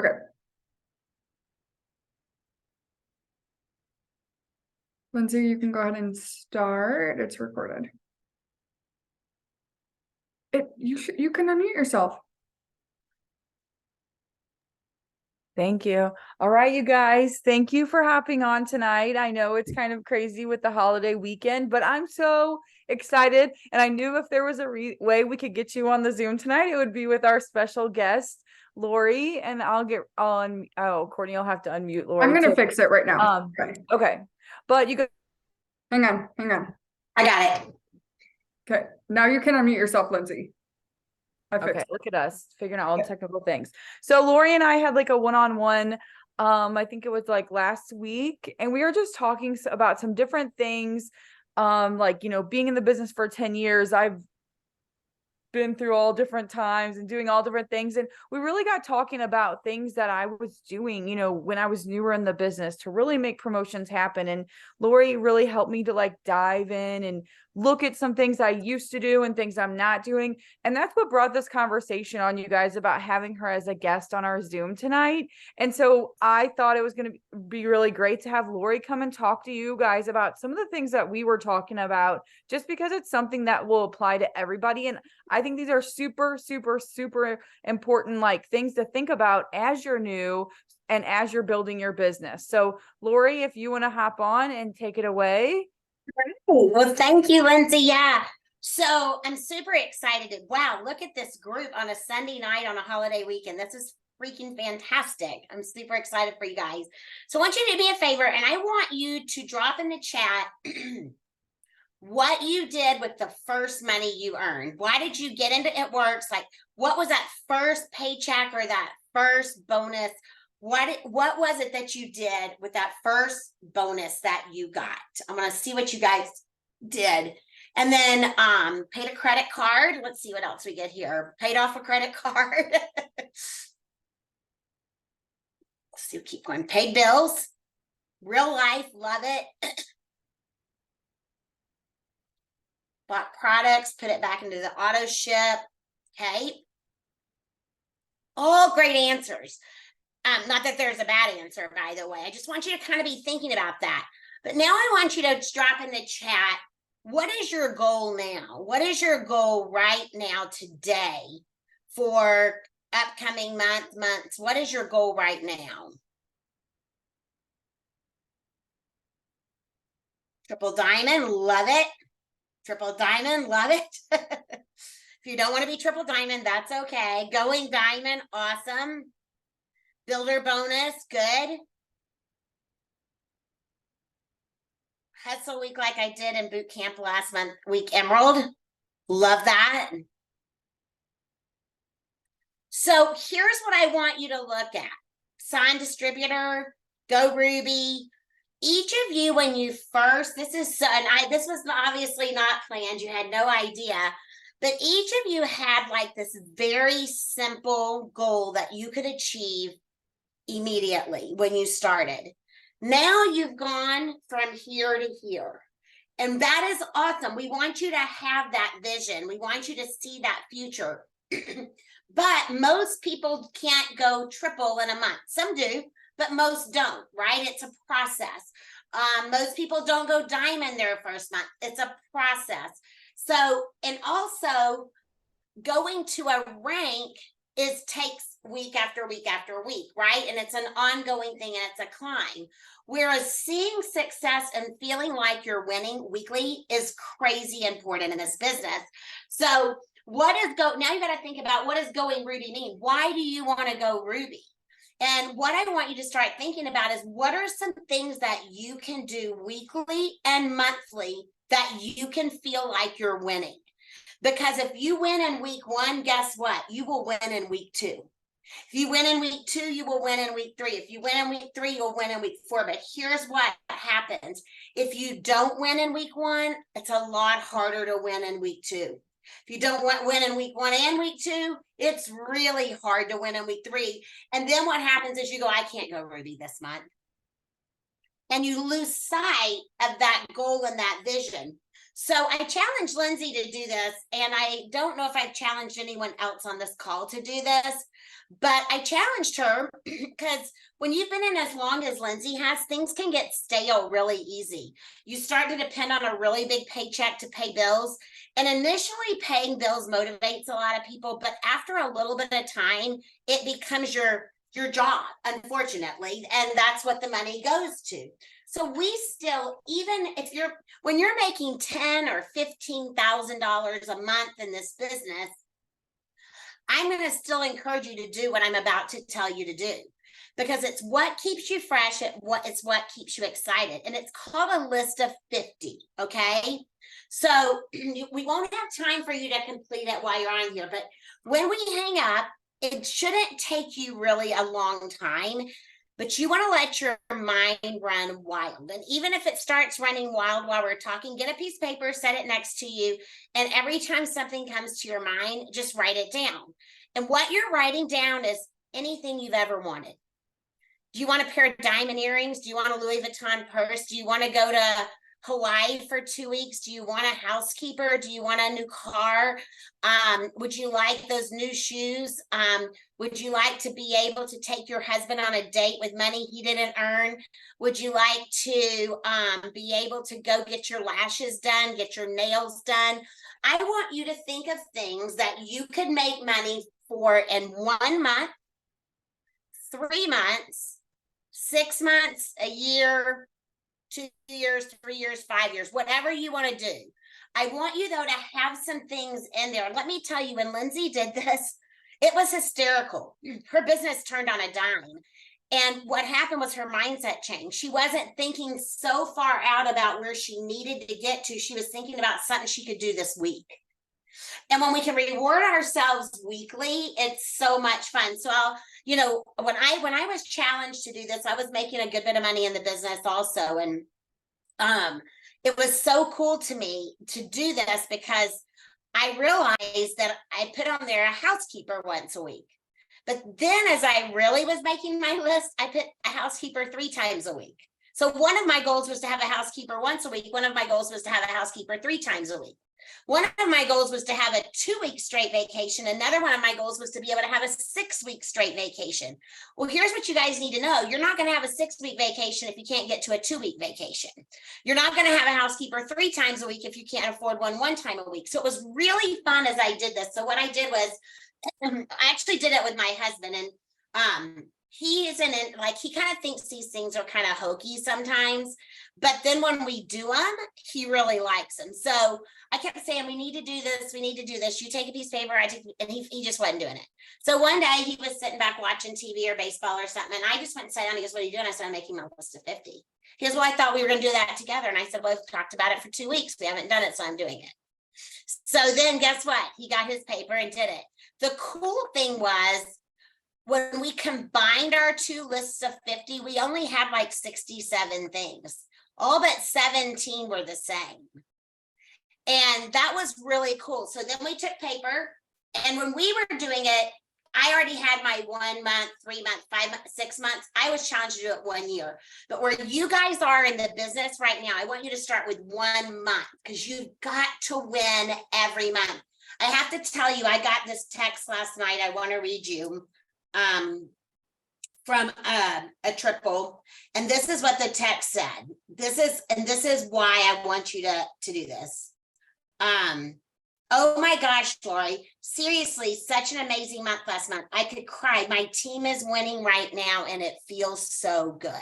Okay. Lindsay, you can go ahead and start. It's recorded. You can unmute yourself. Thank you. All right, you guys, thank you for hopping on tonight. I know it's kind of crazy with the holiday weekend, but I'm so excited. And I knew if there was a way we could get you on the Zoom tonight, it would be with our special guest, Laurie. And I'll get on. Oh, Courtney, you'll have to unmute Laurie I'm going too. to fix it right now. Okay. But you could. Hang on. I got it. Okay. Now you can unmute yourself, Lindsay. Okay, look at us figuring out all the technical things. So Laurie and I had like a one-on-one, I think it was like last week, and we were just talking about some different things. Like, being in the business for 10 years, I've been through all different times and doing all different things. And we really got talking about things that I was doing, when I was newer in the business to really make promotions happen. And Laurie really helped me to like dive in and look at some things I used to do and things I'm not doing. And that's what brought this conversation on, you guys, about having her as a guest on our Zoom tonight. And so I thought it was going to be really great to have Laurie come and talk to you guys about some of the things that we were talking about, just because it's something that will apply to everybody. And I think these are super, super, super important, like things to think about as you're new and as you're building your business. So Laurie, if you want to hop on and take it away. Well, thank you, Lindsay. Yeah. So I'm super excited. Wow, look at this group on a Sunday night on a holiday weekend. This is freaking fantastic. I'm super excited for you guys. So I want you to do me a favor, and I want you to drop in the chat what you did with the first money you earned. Why did you get into It Works? Like, what was that first paycheck or that first bonus? What was it that you did with that first bonus that you got? I'm going to see what you guys did. And then paid a credit card. Let's see what else we get here. Paid off a credit card. Let's see, keep going. Paid bills. Real life, love it. Bought products, put it back into the auto ship. Okay. All great answers. Not that there's a bad answer, by the way. I just want you to kind of be thinking about that. But now I want you to drop in the chat, what is your goal now? What is your goal right now today for upcoming months? What is your goal right now? Triple diamond, love it. Triple diamond, love it. If you don't want to be triple diamond, that's okay. Going diamond, awesome. Builder bonus, good. Hustle week like I did in boot camp last month, week emerald. Love that. So here's what I want you to look at. Sign distributor, go Ruby. Each of you, when you first, this was obviously not planned. You had no idea. But each of you had like this very simple goal that you could achieve immediately when you started. Now you've gone from here to here. And that is awesome. We want you to have that vision. We want you to see that future. But most people can't go triple in a month. Some do, but most don't, right? It's a process. Most people don't go diamond their first month. It's a process. So, and also going to a rank takes week after week after week, right? And it's an ongoing thing and it's a climb. Whereas seeing success and feeling like you're winning weekly is crazy important in this business. So now you got to think about, what does going Ruby mean? Why do you want to go Ruby? And what I want you to start thinking about is, what are some things that you can do weekly and monthly that you can feel like you're winning? Because if you win in week 1, guess what? You will win in week 2. If you win in week 2, you will win in week 3. If you win in week 3, you'll win in week 4. But here's what happens. If you don't win in week 1, it's a lot harder to win in week 2. If you don't win in week 1 and week 2, it's really hard to win in week 3. And then what happens is you go, I can't go Ruby this month. And you lose sight of that goal and that vision. So I challenged Lindsay to do this, and I don't know if I've challenged anyone else on this call to do this, but I challenged her because when you've been in as long as Lindsay has, things can get stale really easy. You start to depend on a really big paycheck to pay bills. And initially paying bills motivates a lot of people, but after a little bit of time, it becomes your job, unfortunately, and that's what the money goes to. So we still, even if when you're making $10,000 or $15,000 a month in this business, I'm going to still encourage you to do what I'm about to tell you to do, because it's what keeps you fresh. It's what keeps you excited. And it's called a list of 50. Okay. So we won't have time for you to complete it while you're on here, but when we hang up, it shouldn't take you really a long time, but you want to let your mind run wild. And even if it starts running wild while we're talking, get a piece of paper, set it next to you. And every time something comes to your mind, just write it down. And what you're writing down is anything you've ever wanted. Do you want a pair of diamond earrings? Do you want a Louis Vuitton purse? Do you want to go to Hawaii for 2 weeks? Do you want a housekeeper? Do you want a new car? Would you like those new shoes? Would you like to be able to take your husband on a date with money he didn't earn? Would you like to be able to go get your lashes done, get your nails done? I want you to think of things that you could make money for in 1 month, 3 months, 6 months, a year, 2 years, 3 years, 5 years, whatever you want to do. I want you, though, to have some things in there. Let me tell you, when Lindsay did this, it was hysterical. Her business turned on a dime. And what happened was her mindset changed. She wasn't thinking so far out about where she needed to get to. She was thinking about something she could do this week. And when we can reward ourselves weekly, it's so much fun. So when I was challenged to do this, I was making a good bit of money in the business also. And it was so cool to me to do this, because I realized that I put on there a housekeeper once a week. But then as I really was making my list, I put a housekeeper 3 times a week. So one of my goals was to have a housekeeper once a week. One of my goals was to have a housekeeper 3 times a week. One of my goals was to have a 2-week straight vacation. Another one of my goals was to be able to have a 6-week straight vacation. Well, here's what you guys need to know. You're not going to have a 6-week vacation if you can't get to a 2-week vacation. You're not going to have a housekeeper 3 times a week if you can't afford one time a week. So it was really fun as I did this. So what I did was, I actually did it with my husband, and he isn't in, like, he kind of thinks these things are kind of hokey sometimes, but then when we do them, he really likes them. So I kept saying, we need to do this. We need to do this. You take a piece of paper. And he just wasn't doing it. So one day he was sitting back watching TV or baseball or something. And I just went and sat down. He goes, what are you doing? I said, I'm making my list of 50. He goes, well, I thought we were going to do that together. And I said, well, we've talked about it for 2 weeks. We haven't done it. So I'm doing it. So then guess what? He got his paper and did it. The cool thing was, when we combined our 2 lists of 50, we only had like 67 things. All but 17 were the same. And that was really cool. So then we took paper, and when we were doing it, I already had my 1 month, 3 month, 5 months, 6 months. I was challenged to do it 1 year. But where you guys are in the business right now, I want you to start with 1 month, because you've got to win every month. I have to tell you, I got this text last night. I want to read you from a triple, and this is what the text said. This is why I want you to do this. Oh my gosh, Laurie, seriously, such an amazing month last month. I could cry. My team is winning right now, and it feels so good.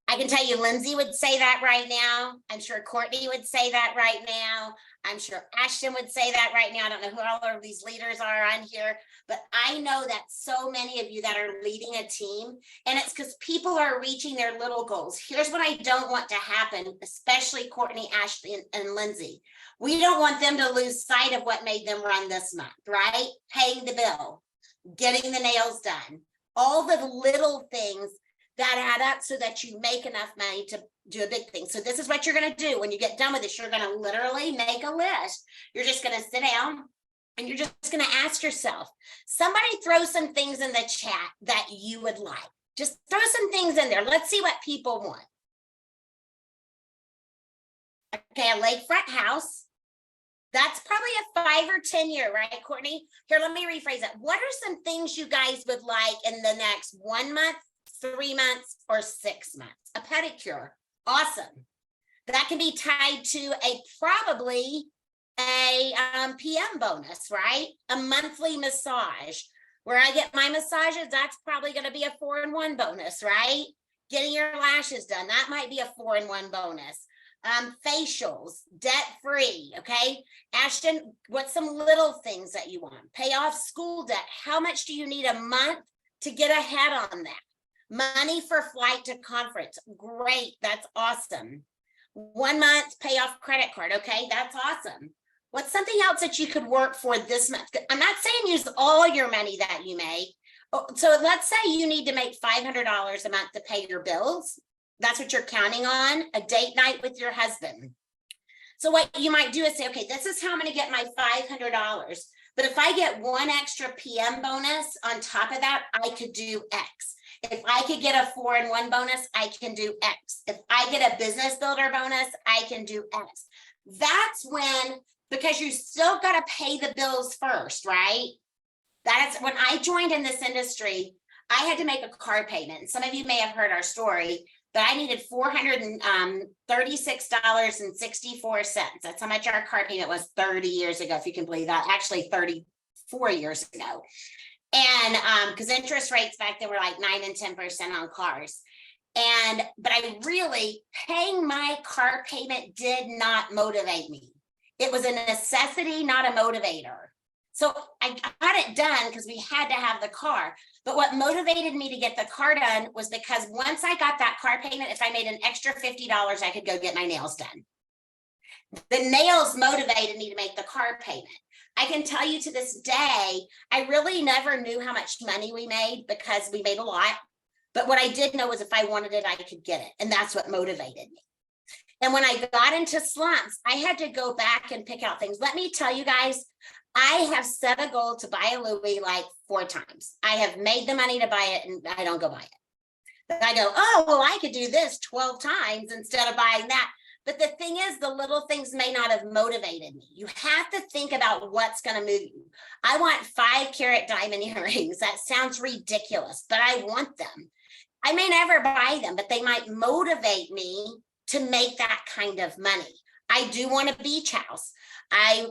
I can tell you, Lindsay would say that right now. I'm sure Courtney would say that right now. I'm sure Ashton would say that right now. I don't know who all of these leaders are on here, but I know that so many of you that are leading a team, and it's because people are reaching their little goals. Here's what I don't want to happen, especially Courtney, Ashley, and Lindsay. We don't want them to lose sight of what made them run this month, right? Paying the bill, getting the nails done, all the little things that add up so that you make enough money to do a big thing. So this is what you're going to do. When you get done with this, you're going to literally make a list. You're just going to sit down, and you're just going to ask yourself, somebody throw some things in the chat that you would like. Just throw some things in there. Let's see what people want. Okay, a lakefront house. That's probably a 5 or 10 year, right, Courtney? Here, let me rephrase it. What are some things you guys would like in the next 1 month, 3 months, or 6 months? A pedicure. Awesome. That can be tied to probably a PM bonus, right? A monthly massage. Where I get my massages, that's probably going to be a 4-in-1 bonus, right? Getting your lashes done, that might be a 4-in-1 bonus. Facials, debt-free, okay? Ashton, what's some little things that you want? Pay off school debt. How much do you need a month to get ahead on that? Money for flight to conference. Great, that's awesome. 1 month, pay off credit card. Okay, that's awesome. What's something else that you could work for this month? I'm not saying use all your money that you make. So let's say you need to make $500 a month to pay your bills. That's what you're counting on, a date night with your husband. So what you might do is say, okay, this is how I'm going to get my $500. But if I get 1 extra PM bonus on top of that, I could do X. If I could get a 4-in-1 bonus, I can do X. If I get a business builder bonus, I can do X. That's when, because you still got to pay the bills first, right? That's when I joined in this industry, I had to make a car payment. Some of you may have heard our story, but I needed $436.64. That's how much our car payment was 30 years ago, if you can believe that. Actually, 34 years ago. And because interest rates back then were like 9 and 10% on cars. But I really, paying my car payment did not motivate me. It was a necessity, not a motivator. So I got it done because we had to have the car. But what motivated me to get the car done was because once I got that car payment, if I made an extra $50, I could go get my nails done. The nails motivated me to make the car payment. I can tell you to this day, I really never knew how much money we made because we made a lot. But what I did know was if I wanted it, I could get it. And that's what motivated me. And when I got into slumps, I had to go back and pick out things. Let me tell you guys, I have set a goal to buy a Louis like 4 times. I have made the money to buy it and I don't go buy it. But I go, oh, well, I could do this 12 times instead of buying that. But the thing is, the little things may not have motivated me. You have to think about what's going to move you. I want 5-carat diamond earrings. That sounds ridiculous, but I want them. I may never buy them, but they might motivate me to make that kind of money. I do want a beach house. And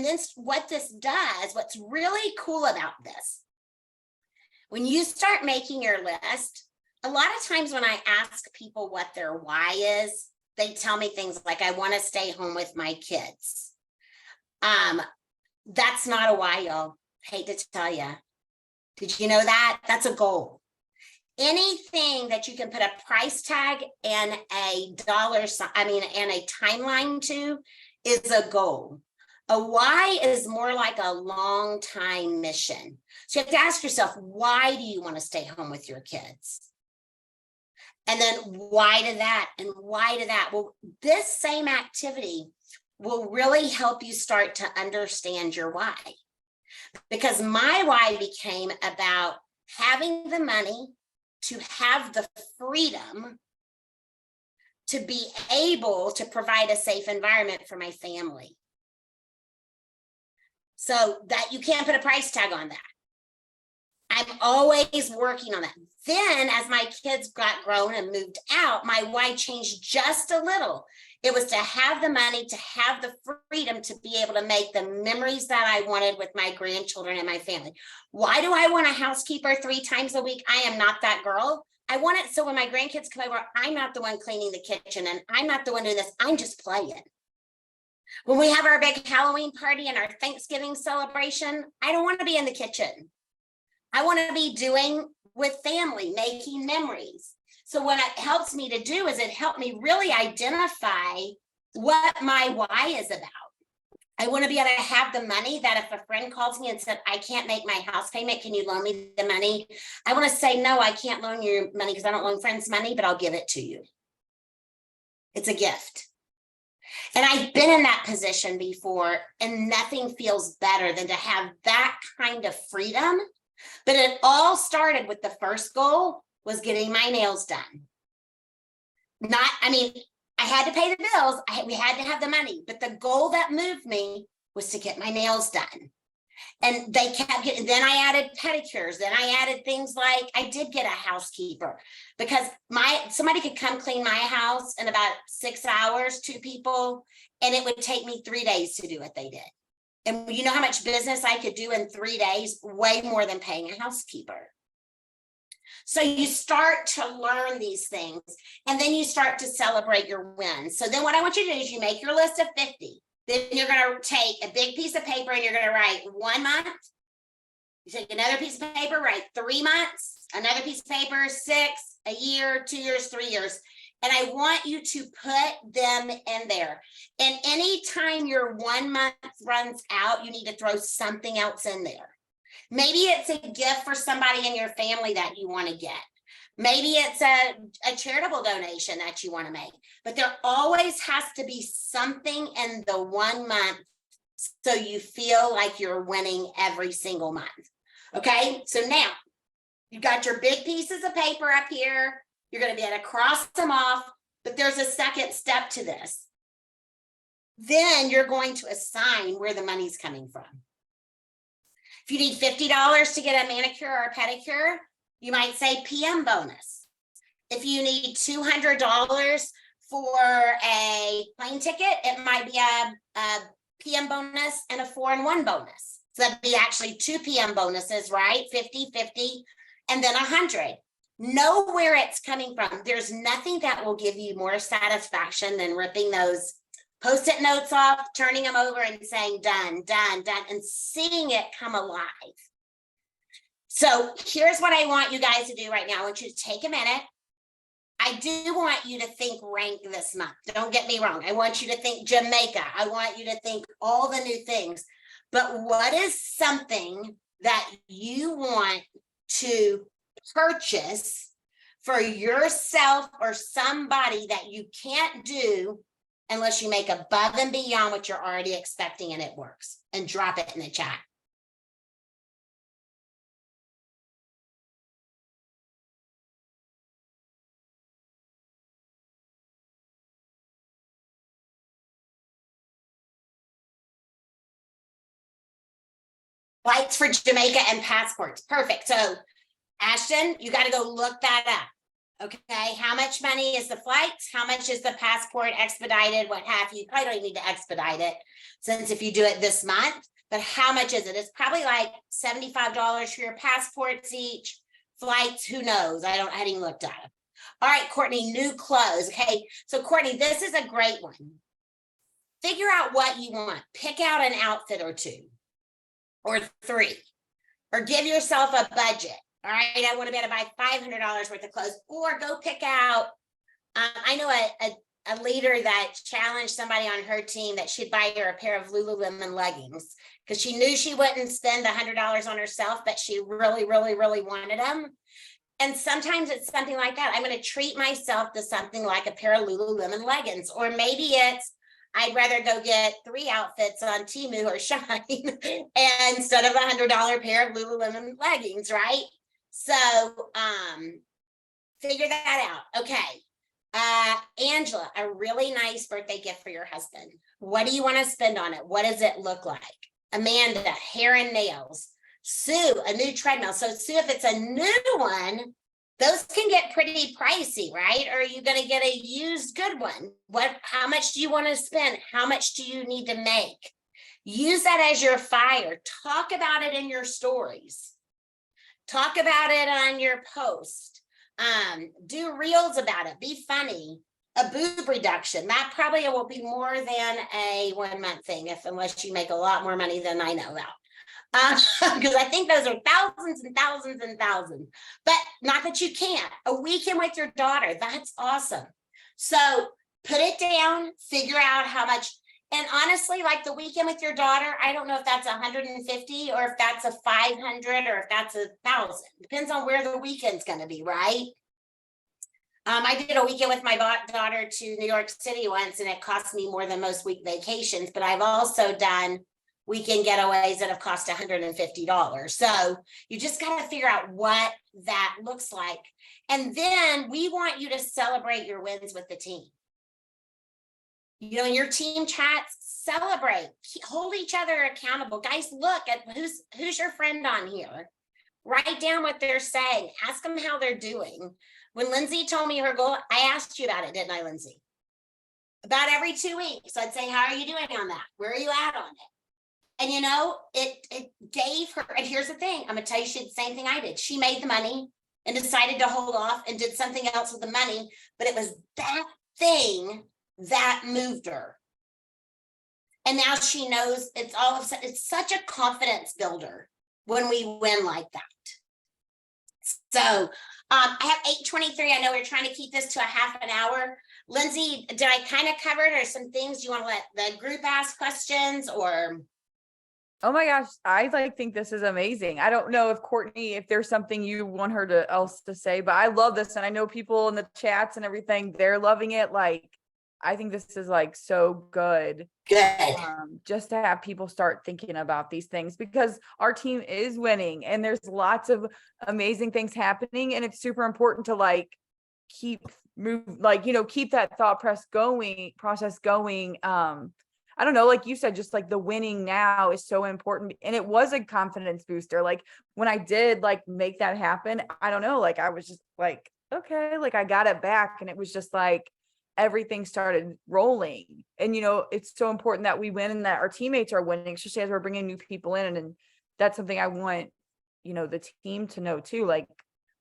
then what this does, what's really cool about this, when you start making your list, a lot of times when I ask people what their why is, they tell me things like, I want to stay home with my kids. That's not a why, y'all. Hate to tell you. Did you know that? That's a goal. Anything that you can put a price tag and a timeline to is a goal. A why is more like a long time mission. So you have to ask yourself, why do you want to stay home with your kids? And then why to that and why to that? Well, this same activity will really help you start to understand your why. Because my why became about having the money to have the freedom to be able to provide a safe environment for my family. So that you can't put a price tag on that. I'm always working on that. Then as my kids got grown and moved out, my why changed just a little. It was to have the money, to have the freedom to be able to make the memories that I wanted with my grandchildren and my family. Why do I want a housekeeper 3 times a week? I am not that girl. I want it so when my grandkids come over, I'm not the one cleaning the kitchen and I'm not the one doing this. I'm just playing. When we have our big Halloween party and our Thanksgiving celebration, I don't want to be in the kitchen. I want to be doing with family, making memories. So what it helps me to do is it helped me really identify what my why is about. I want to be able to have the money that if a friend calls me and said, I can't make my house payment, can you loan me the money? I want to say, no, I can't loan you money because I don't loan friends money, but I'll give it to you. It's a gift. And I've been in that position before, and nothing feels better than to have that kind of freedom. But it all started with the first goal was getting my nails done. I had to pay the bills. We had to have the money, but the goal that moved me was to get my nails done. And they kept getting, then I added pedicures. Then I added things like I did get a housekeeper because somebody could come clean my house in about 6 hours, 2 people, and it would take me 3 days to do what they did. And you know how much business I could do in 3 days? Way more than paying a housekeeper. So you start to learn these things, and then you start to celebrate your wins. So then what I want you to do is you make your list of 50. Then you're going to take a big piece of paper and you're going to write 1 month. You take another piece of paper, write 3 months, another piece of paper, 6, a year, 2 years, 3 years. And I want you to put them in there. And anytime your 1 month runs out, you need to throw something else in there. Maybe it's a gift for somebody in your family that you want to get. Maybe it's a charitable donation that you want to make, but there always has to be something in the 1 month so you feel like you're winning every single month. Okay, so now you've got your big pieces of paper up here. You're going to be able to cross them off, but there's a second step to this. Then you're going to assign where the money's coming from. If you need $50 to get a manicure or a pedicure, you might say PM bonus. If you need $200 for a plane ticket, it might be a PM bonus and a 4-in-1 bonus. So that'd be actually 2 PM bonuses, right? 50, 50, and then 100. Know where it's coming from. There's nothing that will give you more satisfaction than ripping those Post-it notes off, turning them over and saying done, done, done, and seeing it come alive. So here's what I want you guys to do right now. I want you to take a minute. I do want you to think rank this month. Don't get me wrong. I want you to think Jamaica. I want you to think all the new things. But what is something that you want to purchase for yourself or somebody that you can't do unless you make above and beyond what you're already expecting and it works? And drop it in the chat. Flights for Jamaica and passports. Perfect. So Ashton, you got to go look that up. Okay, how much money is the flights? How much is the passport expedited? What have you? Probably don't need to expedite it since if you do it this month, but how much is it? It's probably like $75 for your passports each. Flights, who knows? I hadn't even looked at it. All right, Courtney, new clothes. Okay, so Courtney, this is a great one. Figure out what you want. Pick out an outfit or 2 or 3, or give yourself a budget. All right, I want to be able to buy $500 worth of clothes, or go pick out. I know a leader that challenged somebody on her team that she'd buy her a pair of Lululemon leggings because she knew she wouldn't spend $100 on herself, but she really, really, really wanted them. And sometimes it's something like that. I'm going to treat myself to something like a pair of Lululemon leggings, or maybe it's I'd rather go get 3 outfits on Temu or Shine instead of $100 pair of Lululemon leggings, right? So figure that out. Okay. Angela, a really nice birthday gift for your husband. What do you want to spend on it? What does it look like? Amanda, hair and nails. Sue, a new treadmill. So Sue, if it's a new one, those can get pretty pricey, right? Or are you going to get a used good one? How much do you want to spend? How much do you need to make? Use that as your fire. Talk about it in your stories. Talk about it on your post. Do reels about it. Be funny. A boob reduction. That probably will be more than a 1 month thing, unless you make a lot more money than I know about. Because I think those are thousands and thousands and thousands. But not that you can't. A weekend with your daughter. That's awesome. So put it down. Figure out how much. And honestly, like the weekend with your daughter, I don't know if that's 150 or if that's a 500 or if that's 1,000. Depends on where the weekend's going to be, right? I did a weekend with my daughter to New York City once, and it cost me more than most week vacations. But I've also done weekend getaways that have cost $150. So you just got to figure out what that looks like. And then we want you to celebrate your wins with the team. in your team chats, celebrate, hold each other accountable. Guys, look at who's your friend on here. Write down what they're saying. Ask them how they're doing. When Lindsay told me her goal, I asked you about it, didn't I, Lindsay? About every 2 weeks, I'd say, how are you doing on that? Where are you at on it? And it gave her, and here's the thing, I'm gonna tell you, she did the same thing I did. She made the money and decided to hold off and did something else with the money, but it was that thing that moved her. And now she knows it's such a confidence builder when we win like that. So I have 8:23. I know we're trying to keep this to a half an hour. Lindsay, did I kind of cover it, or some things you want to let the group ask questions, or? Oh my gosh, I think this is amazing. I don't know if Courtney, if there's something you want her else to say, but I love this. And I know people in the chats and everything, they're loving it. I think this is so good. Good. Just to have people start thinking about these things, because our team is winning and there's lots of amazing things happening. And it's super important to keep that thought process going. I don't know, like you said, just the winning now is so important. And it was a confidence booster. When I did make that happen, I don't know, I was just okay, I got it back. And it was just everything started rolling. And, it's so important that we win and that our teammates are winning, especially as we're bringing new people in. And that's something I want, the team to know too.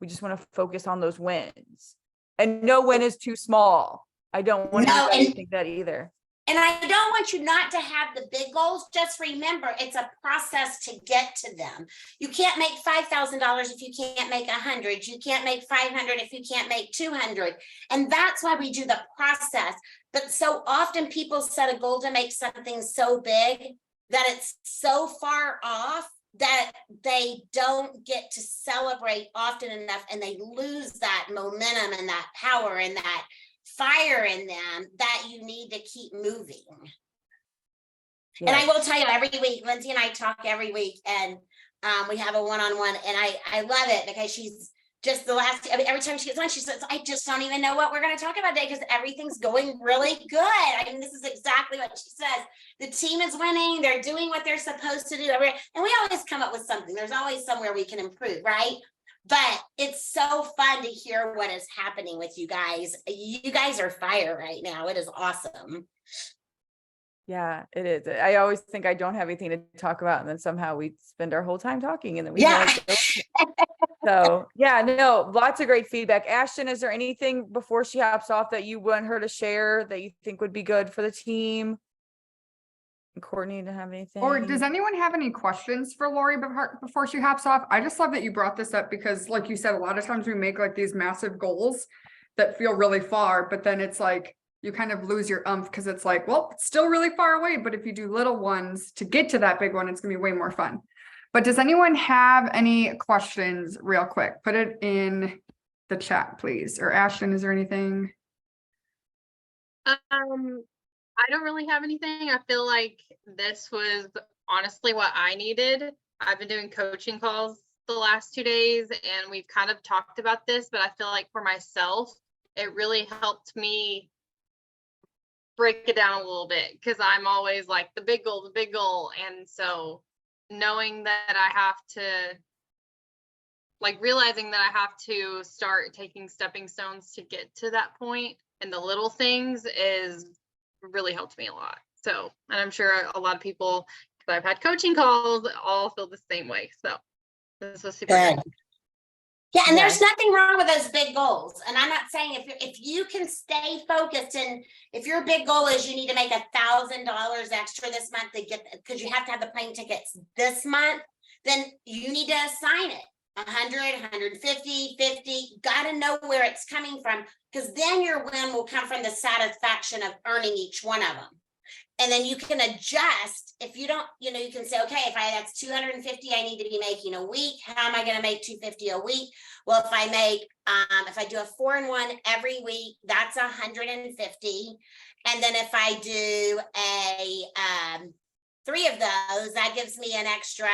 We just want to focus on those wins, and no win is too small. I don't want anybody to think that either. And I don't want you not to have the big goals. Just remember, it's a process to get to them. You can't make $5,000 if you can't make 100. You can't make 500 if you can't make 200. And that's why we do the process. But so often people set a goal to make something so big that it's so far off that they don't get to celebrate often enough, and they lose that momentum and that power and that fire in them that you need to keep moving. Yes. And I will tell you, every week, Lindsay and I talk every week, and we have a one-on-one, and I love it because she's just every time she gets on, she says, I just don't even know what we're going to talk about today because everything's going really good. I mean, this is exactly what she says. The team is winning. They're doing what they're supposed to do. And we always come up with something. There's always somewhere we can improve, right? But it's so fun to hear what is happening with you guys. You guys are fire right now. It is awesome. Yeah, it is. I always think I don't have anything to talk about, and then somehow we spend our whole time talking, and then we So yeah, no, lots of great feedback. Ashton, is there anything before she hops off that you want her to share that you think would be good for the team? Courtney, to have anything? Or does anyone have any questions for Laurie before she hops off? I just love that you brought this up because, like you said, a lot of times we make these massive goals that feel really far, but then it's you kind of lose your umph because it's well, it's still really far away. But if you do little ones to get to that big one, it's gonna be way more fun. But does anyone have any questions real quick? Put it in the chat, please. Or Ashton, is there anything? I don't really have anything. I feel like this was honestly what I needed. I've been doing coaching calls the last 2 days, and we've kind of talked about this, but I feel like for myself, it really helped me break it down a little bit, because I'm always the big goal. And so knowing that I have to, realizing that I have to start taking stepping stones to get to that point, and the little things is really helped me a lot. So, and I'm sure a lot of people, because I've had coaching calls, all feel the same way. So this was super good. Yeah, and there's nothing wrong with those big goals. And I'm not saying if you can stay focused, and if your big goal is you need to make $1,000 extra this month to get, because you have to have the plane tickets this month, then you need to assign it 100, 150, 50. Got to know where it's coming from, because then your win will come from the satisfaction of earning each one of them. And then you can adjust. If you don't, you can say, okay, that's 250 I need to be making a week. How am I going to make 250 a week? Well, if I do a 4-in-1 every week, that's 150. And then if I do a 3 of those, that gives me an extra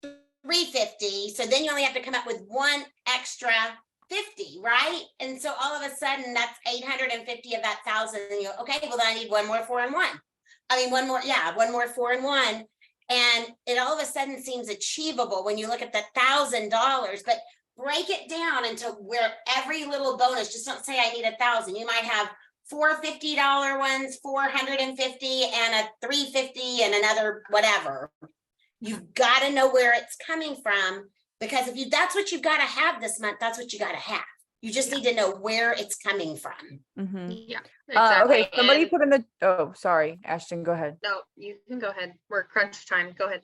350. So then you only have to come up with 1 extra 50, right? And so all of a sudden that's 850 of that 1,000. And you go, okay, well then I need one more 4-in-1. I mean, one more 4-in-1. And it all of a sudden seems achievable when you look at the $1,000, but break it down into where every little bonus, just don't say I need 1,000. You might have 4 $50 ones, 450 and a 350 and another whatever. You've got to know where it's coming from, because if that's what you've got to have this month, that's what you got to have. You just need to know where it's coming from. Yeah. Exactly. Okay, somebody And- put in the, oh, sorry, Ashton, go ahead. No, you can go ahead. We're crunch time. Go ahead.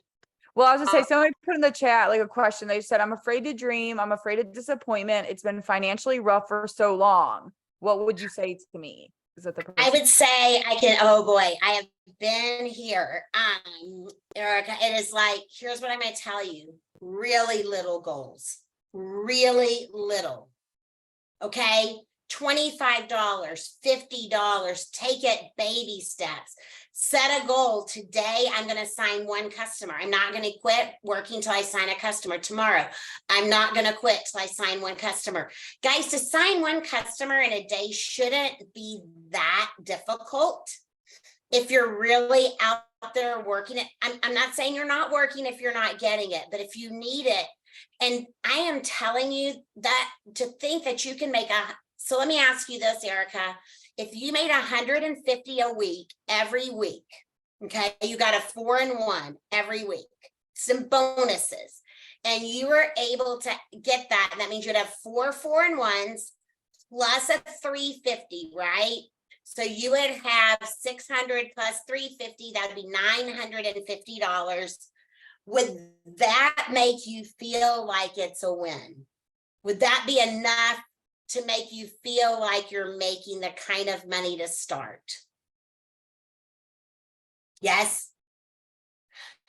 Well, I was gonna say, somebody put in the chat like a question. They said, I'm afraid to dream. I'm afraid of disappointment. It's been financially rough for so long. What would you say to me? Is that the I would say oh boy, I have been here. Erica, it is like, here's what I'm going to tell you. Really little goals, really little. Okay. $25, $50, take it baby steps. Set a goal. Today, I'm going to sign one customer. I'm not going to quit working till I sign a customer tomorrow. I'm not going to quit till I sign one customer. Guys, to sign one customer in a day shouldn't be that difficult. If you're really out there working it, I'm not saying you're not working if you're not getting it, but if you need it, and I am telling you that to think that you can make so let me ask you this, Erica. If you made 150 a week, every week, okay, you got a 4-in-1 every week, some bonuses, and you were able to get that, and that means you'd have 4 4-in-1s plus a 350, right? So you would have 600 plus 350, that would be $950. Would that make you feel like it's a win? Would that be enough to make you feel like you're making the kind of money to start? Yes.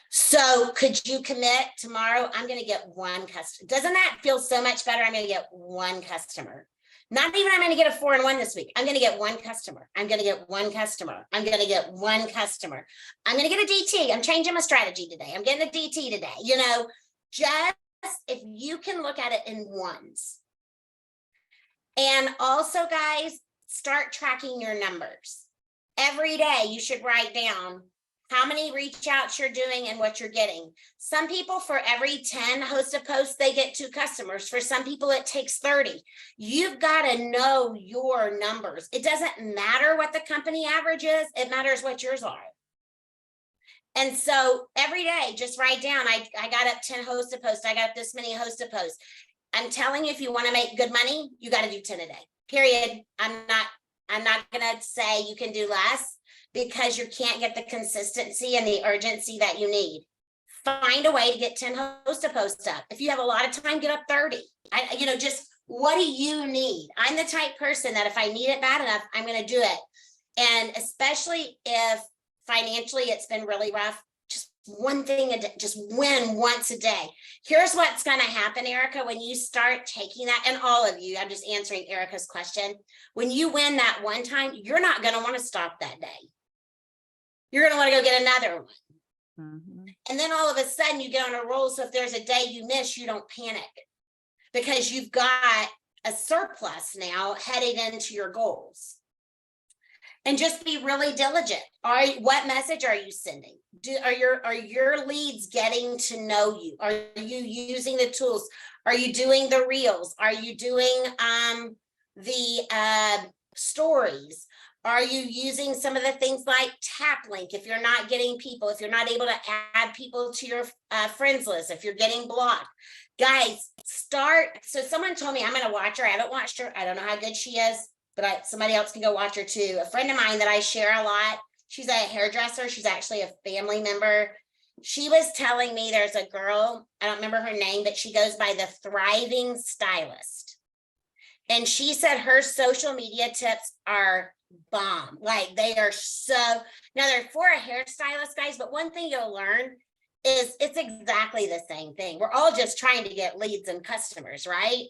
So could you commit tomorrow? I'm going to get one customer. Doesn't that feel so much better? I'm going to get one customer. Not even I'm going to get a 4-in-1 this week. I'm going to get one customer. I'm going to get one customer. I'm going to get one customer. I'm going to get a DT. I'm changing my strategy today. I'm getting a DT today. You know, just if you can look at it in ones. And also, guys, start tracking your numbers. Every day you should write down how many reach outs you're doing and what you're getting. Some people, for every 10 hosted posts, they get 2 customers. For some people, it takes 30. You've got to know your numbers. It doesn't matter what the company average is. It matters what yours are. And so every day, just write down, I got up 10 hosted posts. I got up this many hosted posts. I'm telling you, if you want to make good money, you got to do 10 a day, period. I'm not going to say you can do less, because you can't get the consistency and the urgency that you need. Find a way to get 10 hosted posts up. If you have a lot of time, get up 30. Just what do you need? I'm the type person that if I need it bad enough, I'm going to do it. And especially if financially it's been really rough, just one thing a day, just win once a day. Here's what's going to happen, Erica, when you start taking that, and all of you, I'm just answering Erica's question. When you win that one time, you're not going to want to stop that day. You're going to want to go get another one. Mm-hmm. And then all of a sudden you get on a roll. So if there's a day you miss, you don't panic, because you've got a surplus now heading into your goals. And just be really diligent. What message are you sending? Are your leads getting to know you? Are you using the tools? Are you doing the reels? Are you doing the stories? Are you using some of the things like tap link? If you're not getting people, if you're not able to add people to your friends list, if you're getting blocked, guys, start. So someone told me, I'm going to watch her. I haven't watched her. I don't know how good she is, but somebody else can go watch her too. A friend of mine that I share a lot, she's a hairdresser. She's actually a family member. She was telling me there's a girl, I don't remember her name, but she goes by the Thriving Stylist. And she said her social media tips are bomb. Like, they are so, now they're for a hairstylist, guys, but one thing you'll learn is it's exactly the same thing. We're all just trying to get leads and customers, right?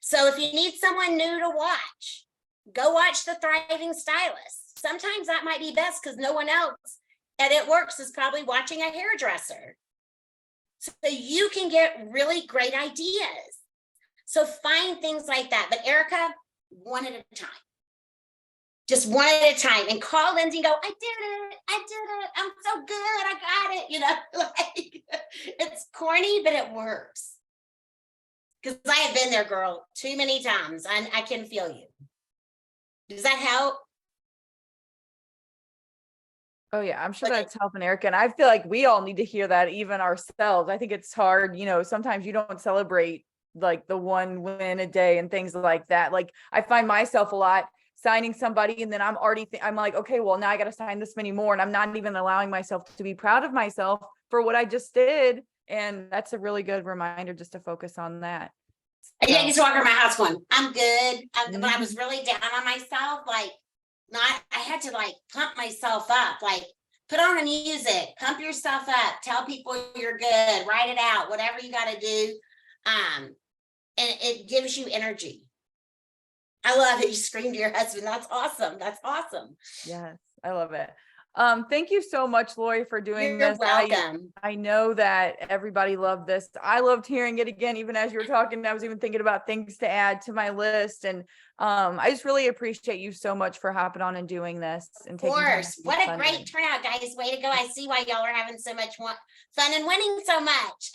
So if you need someone new to watch, go watch the Thriving Stylist. Sometimes that might be best because no one else at It Works is probably watching a hairdresser. So you can get really great ideas. So find things like that. But Erica, one at a time. Just one at a time, and call Lindsay and go, I did it. I'm so good. I got it. You know, like it's corny, but it works. Because I have been there, girl, too many times. I can feel you. Does that help? Oh yeah, I'm sure Okay. that's helping Erica. And I feel like we all need to hear that, even ourselves. I think it's hard, you know, sometimes you don't celebrate like the one win a day and things like that. Like I find myself a lot signing somebody and then I'm already, I'm like, okay, well now I got to sign this many more. And I'm not even allowing myself to be proud of myself for what I just did. And that's a really good reminder just to focus on that. I didn't get to walk around my house going, I'm good. When I was Mhm. really down on myself, like I had to like pump myself up, like put on the music, pump yourself up, tell people you're good, write it out, whatever you got to do. And it gives you energy. I love it. You screamed to your husband. That's awesome. That's awesome. Yes, I love it. Thank you so much, Laurie, for doing You're this. welcome. I know that everybody loved this. I loved hearing it again, even as you were talking. I was even thinking about things to add to my list. And I just really appreciate you so much for hopping on and doing this and Of taking time course. to What a fun great with me. turnout, guys. Way to go. I see why y'all are having so much fun and winning so much.